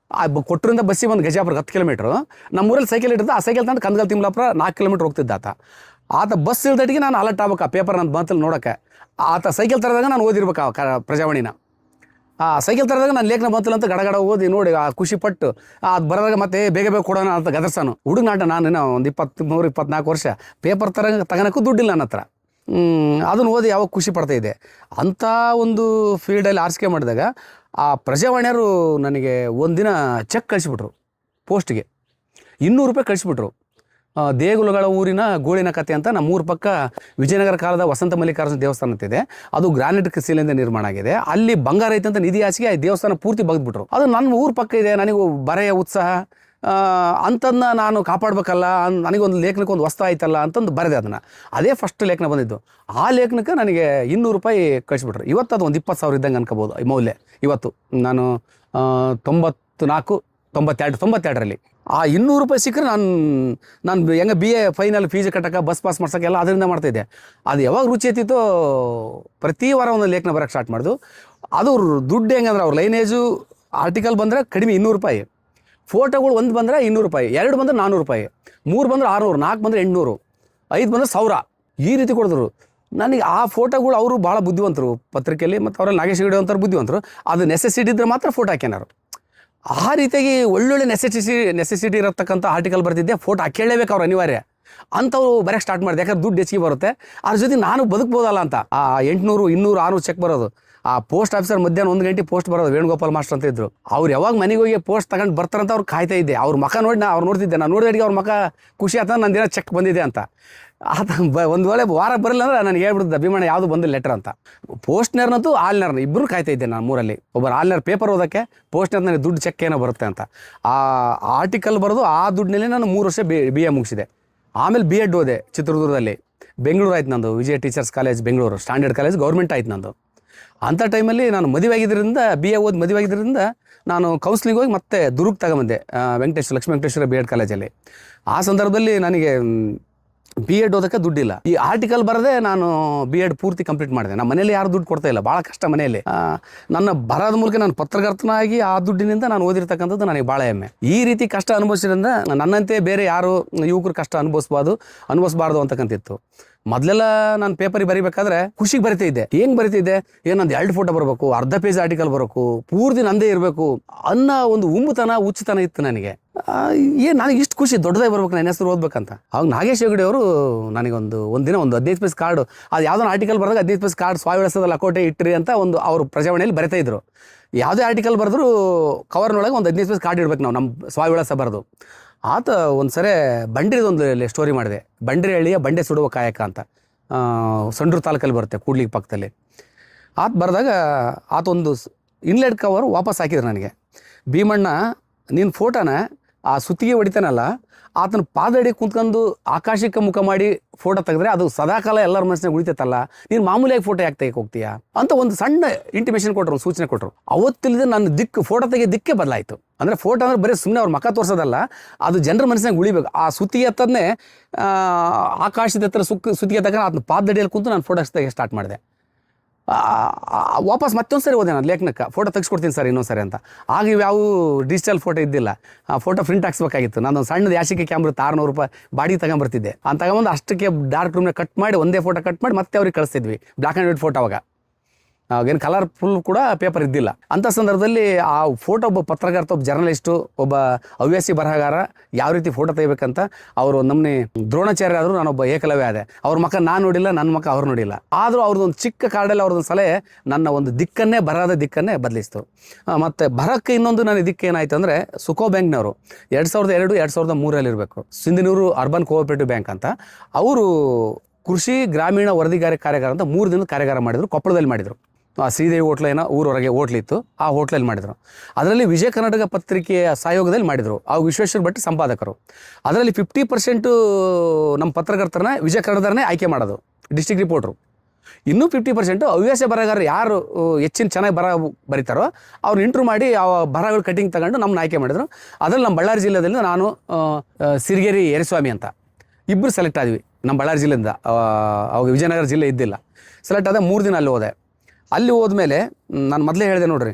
ಕೊಟ್ಟರಿಂದ ಬಸ್ಸಿಗೆ ಒಂದು ಗಜಾಪುರ 10 ಕಿಲೋಮೀಟ್ರು, ನಮ್ಮೂರಲ್ಲಿ ಸೈಕಲ್ ಇಟ್ಟಿದ್ದ. ಆ ಸೈಕಲ್ ತಂದು ಕಂದಗಲ್ ತಿಮ್ಲಾಪುರ 4 ಕಿಲೋಮೀಟ್ರ್ ಹೋಗ್ತಿದ್ದ ಆತ ಬಸ್ ಇಲ್ದಟ್ಟಿಗೆ ನಾನು ಅಲರ್ಟ್ ಆಗ್ಬೇಕು ಆ ಪೇಪರ್ ನನ್ನ ಬಂತಲ್ಲಿ ನೋಡೋಕ್ಕೆ. ಆತ ಸೈಕಲ್ ತರದಾಗ ನಾನು ಓದಿರ್ಬೇಕು ಆ ಪ್ರಜಾವಾಣಿನ. ಆ ಸೈಕಲ್ ತರದಾಗ ನಾನು ಲೇಖನ ಬಂತಲ್ಲ ಅಂತ ಗಡಗಡ ಓದಿ ನೋಡಿ ಆ ಖುಷಿ ಪಟ್ಟು ಅದು ಬರೋದಾಗ ಮತ್ತೆ ಬೇಗ ಕೊಡೋಣ ಅಂತ ಗದರ್ಸಾನು. ಹುಡುಗ ನಾಟ ನಾನು ಒಂದು 23-24 ವರ್ಷ ಪೇಪರ್ ತಗೋಣಕ್ಕೂ ದುಡ್ಡಿಲ್ಲ ನನ್ನ ಹತ್ರ. ಅದನ್ನು ಓದಿ ಯಾವಾಗ ಖುಷಿ ಪಡ್ತಾ ಇದ್ದೆ. ಅಂಥ ಒಂದು ಫೀಲ್ಡಲ್ಲಿ ಆರಿಸಿಕೆ ಮಾಡಿದಾಗ ಆ ಪ್ರಜಾವಾಣಿಯವರು ನನಗೆ ಒಂದಿನ ಚೆಕ್ ಕಳಿಸಿಬಿಟ್ರು, ಪೋಸ್ಟ್ಗೆ ₹200 ಕಳಿಸ್ಬಿಟ್ರು. ದೇಗುಲಗಳ ಊರಿನ ಗೋಳಿನ ಕತೆ ಅಂತ ನಮ್ಮೂರ ಪಕ್ಕ ವಿಜಯನಗರ ಕಾಲದ ವಸಂತ ಮಲ್ಲಿಕಾರ್ಜುನ ದೇವಸ್ಥಾನ ಅಂತಿದೆ. ಅದು ಗ್ರಾನೈಟ್ ಶಿಲೆಯಿಂದ ನಿರ್ಮಾಣ ಆಗಿದೆ. ಅಲ್ಲಿ ಬಂಗಾರ ಐತೆ ಅಂತ ನಿಧಿ ಆಸೆಗೆ ಆ ದೇವಸ್ಥಾನ ಪೂರ್ತಿ ಬಗ್ದ್ಬಿಟ್ರು. ಅದು ನನ್ನ ಊರ ಪಕ್ಕ ಇದೆ, ನನಗೂ ಬರೆಯ ಉತ್ಸಾಹ ಅಂತಂದು ನಾನು ಕಾಪಾಡಬೇಕಲ್ಲ, ನನಗೊಂದು ಲೇಖನಕ್ಕೆ ಒಂದು ವಸ್ತು ಆಯ್ತಲ್ಲ ಅಂತಂದು ಬರೆದೆ. ಅದನ್ನು ಅದೇ ಫಸ್ಟ್ ಲೇಖನ ಬಂದಿದ್ದು. ಆ ಲೇಖನಕ್ಕೆ ನನಗೆ ₹200 ಕಳಿಸ್ಬಿಟ್ರು. ಇವತ್ತು ಅದು ಒಂದು 20,000 ಇದ್ದಂಗೆ ಅನ್ಕೋಬೋದು ಈ ಮೌಲ್ಯ. ಇವತ್ತು ನಾನು 92-92ರಲ್ಲಿ ಆ ₹200 ಸಿಕ್ಕರೆ ನಾನು ಹೆಂಗೆ BA ಫೈನಲ್ ಫೀಸ್ ಕಟ್ಟಕ್ಕೆ ಬಸ್ ಪಾಸ್ ಮಾಡ್ಸೋಕ್ಕೆಲ್ಲ ಅದರಿಂದ ಮಾಡ್ತಾಯಿದ್ದೆ. ಅದು ಯಾವಾಗ ರುಚಿ ಎತ್ತಿತ್ತೋ ಪ್ರತಿ ವಾರ ಒಂದು ಲೇಖನ ಬರೋಕ್ಕೆ ಸ್ಟಾರ್ಟ್ ಮಾಡಿದು. ಅದು ದುಡ್ಡು ಹೆಂಗಂದ್ರೆ ಅವ್ರ ಲೈನೇಜು ಆರ್ಟಿಕಲ್ ಬಂದರೆ ಕಡಿಮೆ ₹200, ಫೋಟೋಗಳು 1 ಬಂದರೆ ₹200, 2 ಬಂದರೆ ₹400, 3 ಬಂದರೆ $600, 4 ಬಂದರೆ $800, 5 ಬಂದರೆ $1000, ಈ ರೀತಿ ಕೊಡಿದ್ರು ನನಗೆ. ಆ ಫೋಟೋಗಳು ಅವರು ಭಾಳ ಬುದ್ಧಿವಂತರು ಪತ್ರಿಕೆಯಲ್ಲಿ, ಮತ್ತು ಅವರಲ್ಲಿ ನಾಗೇಶ್ ಹೆಗಡೆ ಅಂತಾರೆ ಬುದ್ಧಿವಂತರು. ಅದು ನೆಸೆಸಿಟಿ ಇದ್ದರೆ ಮಾತ್ರ ಫೋಟೋ ಹಾಕ್ಯಾನಾರು. ಆ ರೀತಿಯಾಗಿ ಒಳ್ಳೊಳ್ಳೆ ನೆಸೆಸಿಟಿ ಇರತಕ್ಕಂಥ ಆರ್ಟಿಕಲ್ ಬರ್ತಿದ್ದೆ. ಫೋಟೋ ಹಾಕೇಳಬೇಕು ಅವ್ರು ಅನಿವಾರ್ಯ ಅಂಥವು ಬರೋಕ್ಕೆ ಸ್ಟಾರ್ಟ್ ಮಾಡಿದೆ. ಯಾಕಂದ್ರೆ ದುಡ್ಡು ಹೆಚ್ಚಿಗೆ ಬರುತ್ತೆ, ಅದ್ರ ಜೊತೆ ನಾನು ಬದುಕ್ಬೋದಲ್ಲ ಅಂತ. ಆ 800, 200, 600 ಚೆಕ್ ಬರೋದು. ಆ ಪೋಸ್ಟ್ ಆಫೀಸರ್ ಮಧ್ಯಾಹ್ನ 1 ಗಂಟೆ ಪೋಸ್ಟ್ ಬರೋದು, ವೇಣುಗೋಪಾಲ್ ಮಾಸ್ಟರ್ ಅಂತ ಇದ್ರು. ಅವ್ರು ಯಾವಾಗ ಮನೆಗೆ ಹೋಗಿ ಪೋಸ್ಟ್ ತಗೊಂಡು ಬರ್ತಾರಂತ ಅವ್ರು ಕಾಯ್ತಾ ಇದ್ದೆ. ಅವ್ರ ಮುಖ ನೋಡಿ ಅವ್ರು ನೋಡ್ತಿದ್ದೆ. ನಾನು ನೋಡಿದಡಿಗೆ ಅವ್ರ ಮುಖ ಖುಷಿ ಆತ, ನನ್ನ ದಿನ ಚೆಕ್ ಬಂದಿದೆ ಅಂತ. ಆತ ಒಂದು ವೇಳೆ ವಾರ ಬರಲಿಲ್ಲ ಅಂದ್ರೆ ನನಗೆ ಹೇಳ್ಬಿಡ್ದು ಭೀಮಣ್ಣ ಯಾವುದು ಬಂದಿಲ್ಲ ಲೆಟರ್ ಅಂತ. ಪೋಸ್ಟ್ನರ್ನಂತೂ ಆಲ್ನರ್ನ ಇಬ್ಬರು ಕಾಯ್ತಾ ಇದ್ದೆ ನಾನು ಮೂರಲ್ಲಿ. ಒಬ್ಬರು ಆಲ್ನರ್ ಪೇಪರ್ ಓದೋಕ್ಕೆ, ಪೋಸ್ಟ್ನರ್ ನನಗೆ ದುಡ್ಡು ಚೆಕ್ ಏನೋ ಬರುತ್ತೆ ಅಂತ. ಆ ಆರ್ಟಿಕಲ್ ಬರೋದು ಆ ದುಡ್ಡಿನಲ್ಲಿ ನಾನು 3 ವರ್ಷ BA ಮುಗಿಸಿದೆ. ಆಮೇಲೆ B.Ed ಓದೆ ಚಿತ್ರದುರ್ಗದಲ್ಲಿ. ಬೆಂಗಳೂರು ಆಯ್ತು ನಂದು, Vijaya teachers college Bengaluru, standard college government ಆಯ್ತು ನಂದು. ಅಂಥ ಟೈಮಲ್ಲಿ ನಾನು ಮದುವೆ ಆಗಿದ್ದರಿಂದ BA ಓದಿ ಮದುವೆ ಆಗಿದ್ದರಿಂದ ನಾನು ಕೌನ್ಸ್ಲಿಂಗ್ ಹೋಗಿ ಮತ್ತೆ ದುರ್ಗ್ ತಗೊಂಬಂದೆ, ಲಕ್ಷ್ಮೀ ವೆಂಕಟೇಶ್ವರ BEd ಕಾಲೇಜಲ್ಲಿ. ಆ ಸಂದರ್ಭದಲ್ಲಿ ನನಗೆ BEd ಓದೋಕ್ಕೆ ದುಡ್ಡಿಲ್ಲ. ಈ ಆರ್ಟಿಕಲ್ ಬರದೆ ನಾನು BEd ಪೂರ್ತಿ ಕಂಪ್ಲೀಟ್ ಮಾಡಿದೆ. ನಮ್ಮ ಮನೇಲಿ ಯಾರು ದುಡ್ಡು ಕೊಡ್ತಾ ಇಲ್ಲ, ಭಾಳ ಕಷ್ಟ ಮನೆಯಲ್ಲಿ. ನನ್ನ ಬರೋದ ಮೂಲಕ ನಾನು ಪತ್ರಕರ್ತನಾಗಿ ಆ ದುಡ್ಡಿನಿಂದ ನಾನು ಓದಿರ್ತಕ್ಕಂಥದ್ದು ನನಗೆ ಭಾಳ ಹೆಮ್ಮೆ. ಈ ರೀತಿ ಕಷ್ಟ ಅನುಭವಿಸಿದ್ರಿಂದ ನನ್ನಂತೆ ಬೇರೆ ಯಾರು ಯುವಕರು ಕಷ್ಟ ಅನುಭವಿಸಬಾರ್ದು ಅಂತಕ್ಕಂತಿತ್ತು. ಮೊದಲೆಲ್ಲ ನಾನು ಪೇಪರಿಗೆ ಬರಿಬೇಕಾದ್ರೆ ಖುಷಿಗೆ ಬರಿತಿದ್ದೆ. ಹೆಂಗೆ ಬರಿತಿದ್ದೆ, ನಂದು 2 ಫೋಟೋ ಬರಬೇಕು, ಅರ್ಧ ಪೇಜ್ ಆರ್ಟಿಕಲ್ ಬರಬೇಕು, ಪೂರ್ತಿ ನಂದೇ ಇರಬೇಕು ಅನ್ನೋ ಒಂದು ಹುಚ್ಚುತನ ಇತ್ತು ನನಗೆ. ನನಗೆ ಇಷ್ಟು ಖುಷಿ, ದೊಡ್ಡದಾಗಿ ಬರ್ಬೇಕು, ನನ್ನ ಹೆಸರು ಓದ್ಬೇಕಂತ. ಅವಾಗ ನಾಗೇಶ್ ಹೆಗಡೆ ಅವರು ನನಗೆ ಒಂದಿನ 15 ಪೈಸೆ ಕಾರ್ಡು, ಅದು ಯಾವುದೋ ಆರ್ಟಿಕಲ್ ಬರೆದಾಗ 15 ಪೈಸೆ ಕಾರ್ಡ್ ಸ್ವಾವಿಳಸದಲ್ಲಿ ಅಕೋಟೆ ಇಟ್ಟಿರಿ ಅಂತ ಅವರು ಪ್ರಜಾವಾಣಿಯಲ್ಲಿ ಬರಿತಾ ಇದ್ರು. ಯಾವುದೇ ಆರ್ಟಿಕಲ್ ಬರೆದ್ರು ಕವರ್ನೊಳಗೆ ಒಂದು 15 ಪೈಸೆ ಕಾರ್ಡ್ ಇಡ್ಬೇಕು ನಾವು, ನಮ್ಮ ಸ್ವಾವಿಳಸ ಬರೆದು. ಆತ ಒಂದು ಸರಿ ಬಂಡ್ರಿದೊಂದು ಸ್ಟೋರಿ ಮಾಡಿದೆ, ಬಂಡ್ರಿ ಹಳ್ಳಿಯ ಬಂಡೆ ಸುಡುವ ಕಾಯಕ ಅಂತ. ಸಂಡ್ರು ತಾಲೂಕಲ್ಲಿ ಬರುತ್ತೆ, ಕೂಡ್ಲಿಗೆ ಪಕ್ಕದಲ್ಲಿ. ಆತ ಬರೆದಾಗ ಆತೊಂದು ಇನ್ಲೆಟ್ ಕವರ್ ವಾಪಸ್ ಹಾಕಿದ್ರು ನನಗೆ. ಭೀಮಣ್ಣ, ನಿನ್ನ ಫೋಟೋನ ಆ ಸುತ್ತಿಗೆ ಹೊಡಿತಾನಲ್ಲ, ಆತನ ಪಾದಡಿ ಕುಂತ್ಕೊಂಡು ಆಕಾಶಕ್ಕೆ ಮುಖ ಮಾಡಿ ಫೋಟೋ ತೆಗೆದ್ರೆ ಅದು ಸದಾಕಾಲ ಎಲ್ಲರ ಮನಸ್ಸಿನಾಗ ಉಳಿತೈತಲ್ಲ, ನೀನು ಮಾಮೂಲಿಯಾಗಿ ಫೋಟೋ ಯಾಕೆ ತೆಗೆ ಹೋಗ್ತೀಯಾ ಅಂತ ಒಂದು ಸಣ್ಣ ಇಂಟಿಮೇಷನ್ ಕೊಟ್ಟರು, ಒಂದು ಸೂಚನೆ ಕೊಟ್ಟರು. ಅವತ್ತಿಲ್ಲದೆ ನನ್ನ ಫೋಟೋ ದಿಕ್ಕೇ ಬದಲಾಯಿತು. ಅಂದರೆ ಫೋಟೋ ಅಂದರೆ ಬರೀ ಸುಮ್ಮನೆ ಅವ್ರ ಮುಖ ತೋರಿಸೋದಲ್ಲ, ಅದು ಜನರ ಮನಸ್ಸಿನಾಗ ಉಳಿಬೇಕು. ಆ ಸುತ್ತಿಗೆ ಹತ್ತದನ್ನೇ ಆಕಾಶದ ಹತ್ರ ಸುತ್ತಿಗೆ ತಗೊಂಡು ಆತನ ಪಾದಡಿಯಲ್ಲಿ ಕುಂತು ನಾನು ಫೋಟೋ ತೆಗೆ ಸ್ಟಾರ್ಟ್ ಮಾಡಿದೆ. ವಾಪಸ್ ಮತ್ತೊಂದು ಸರಿ ಹೋದೆ ನಾನು ಲೇಖನಕ್ಕೆ, ಫೋಟೋ ತೆಗೆಸ್ಕೊಡ್ತೀನಿ ಸರ್ ಇನ್ನೊಂದು ಸರಿ ಅಂತ. ಆಗ ಇವ್ಯಾವ ಡಿಜಿಟಲ್ ಫೋಟೋ ಇದ್ದಿಲ್ಲ, ಫೋಟೋ ಪ್ರಿಂಟ್ ಹಾಕ್ಸ್ಬೇಕಾಗಿತ್ತು. ನಾನು ಸಣ್ಣದು ಯಾಶಿಕೆ ಕ್ಯಾಮ್ರಾ $600 ಬಾಡಿಗೆ ತಗೊಂಬರ್ತಿದ್ದೆ. ಅಂತ ತಗೊಂಬಂದು ಅಷ್ಟಕ್ಕೆ ಡಾರ್ಕ್ ರೂಮ್ನ ಕಟ್ ಮಾಡಿ ಒಂದೇ ಫೋಟೋ ಕಟ್ ಮಾಡಿ ಮತ್ತೆ ಅವ್ರಿಗೆ ಕಳಿಸ್ತಿದ್ವಿ. ಬ್ಲ್ಯಾಕ್ ಆ್ಯಂಡ್ ವೈಟ್ ಫೋಟೋ ಅವಾಗ, ಅವಾಗೇನು ಕಲರ್ಫುಲ್ ಕೂಡ ಪೇಪರ್ ಇದ್ದಿಲ್ಲ. ಅಂಥ ಸಂದರ್ಭದಲ್ಲಿ ಆ ಫೋಟೋ ಒಬ್ಬ ಪತ್ರಕರ್ತ, ಒಬ್ಬ ಜರ್ನಲಿಸ್ಟು, ಒಬ್ಬ ಹವ್ಯಾಸಿ ಬರಹಗಾರ ಯಾವ ರೀತಿ ಫೋಟೋ ತೆಗಿಬೇಕಂತ ಅವರು ನಮ್ಮನೆ ದ್ರೋಣಾಚಾರ್ಯ ಆದರೂ, ನಾನೊಬ್ಬ ಏಕಲವ್ಯ ಆದೆ. ಅವ್ರ ಮುಖ ನಾನು ನೋಡಿಲ್ಲ, ನನ್ನ ಮುಖ ಅವ್ರು ನೋಡಿಲ್ಲ. ಆದರೂ ಅವ್ರದ್ದೊಂದು ಚಿಕ್ಕ ಕಾರ್ಡಲ್ಲಿ ಅವ್ರದ್ದೊಂದು ಸಲಹೆ ನನ್ನ ಒಂದು ಬರಹದ ದಿಕ್ಕನ್ನೇ ಬದಲಿಸ್ತು. ಮತ್ತು ಬರಕ್ಕೆ ಇನ್ನೊಂದು ನನ್ನ ದಿಕ್ಕು ಏನಾಯ್ತು ಅಂದರೆ, ಸುಕೋ ಬ್ಯಾಂಕ್ನವರು 2002, 2003 ಇರಬೇಕು, ಸಿಂಧನೂರು ಅರ್ಬನ್ ಕೋಆಪರೇಟಿವ್ ಬ್ಯಾಂಕ್ ಅಂತ, ಅವರು ಕೃಷಿ ಗ್ರಾಮೀಣ ವರದಿಗಾರ ಕಾರ್ಯಾಗಾರ ಅಂತ 3 ದಿನದ ಕಾರ್ಯಾಗಾರ ಮಾಡಿದರು. ಕೊಪ್ಪಳದಲ್ಲಿ ಮಾಡಿದರು. ಶ್ರೀದೇವಿ ಹೋಟ್ಲ ಏನೋ ಊರೊಳಗೆ ಹೋಟ್ಲಿತ್ತು, ಆ ಹೋಟ್ಲಲ್ಲಿ ಮಾಡಿದರು. ಅದರಲ್ಲಿ ವಿಜಯ ಕರ್ನಾಟಕ ಪತ್ರಿಕೆಯ ಸಹಯೋಗದಲ್ಲಿ ಮಾಡಿದರು. ಆ ವಿಶ್ವೇಶ್ವರ ಭಟ್ ಸಂಪಾದಕರು. ಅದರಲ್ಲಿ 50% ನಮ್ಮ ಪತ್ರಕರ್ತರನ್ನ ವಿಜಯ ಕನ್ನಡದವರನ್ನೇ ಆಯ್ಕೆ ಮಾಡೋದು, ಡಿಸ್ಟ್ರಿಕ್ಟ್ ರಿಪೋರ್ಟ್ರು. ಇನ್ನೂ 50% ಹವ್ಯಾಸ ಬರಹಗಾರರು ಯಾರು ಹೆಚ್ಚಿನ ಚೆನ್ನಾಗಿ ಬರೀತಾರೋ ಅವ್ರನ್ನ ಇಂಟ್ರೂ ಮಾಡಿ ಆ ಬರಹಗಳು ಕಟಿಂಗ್ ತಗೊಂಡು ನಮ್ಮನ್ನ ಆಯ್ಕೆ ಮಾಡಿದರು. ಅದರಲ್ಲಿ ನಮ್ಮ ಬಳ್ಳಾರಿ ಜಿಲ್ಲೆಯಲ್ಲಿ ನಾನು ಸಿರಿಗೇರಿ ಯರಿಸ್ವಾಮಿ ಅಂತ ಇಬ್ಬರು ಸೆಲೆಕ್ಟ್ ಆದ್ವಿ. ನಮ್ಮ ಬಳ್ಳಾರಿ ಜಿಲ್ಲೆಯಿಂದ, ಅವಾಗ ವಿಜಯನಗರ ಜಿಲ್ಲೆ ಇದ್ದಿಲ್ಲ. ಸೆಲೆಕ್ಟ್ ಆದ 3 ದಿನ ಅಲ್ಲಿ ಹೋದೆ. ಅಲ್ಲಿ ಹೋದ್ಮೇಲೆ ನಾನು ಮೊದಲೇ ಹೇಳಿದೆ ನೋಡ್ರಿ,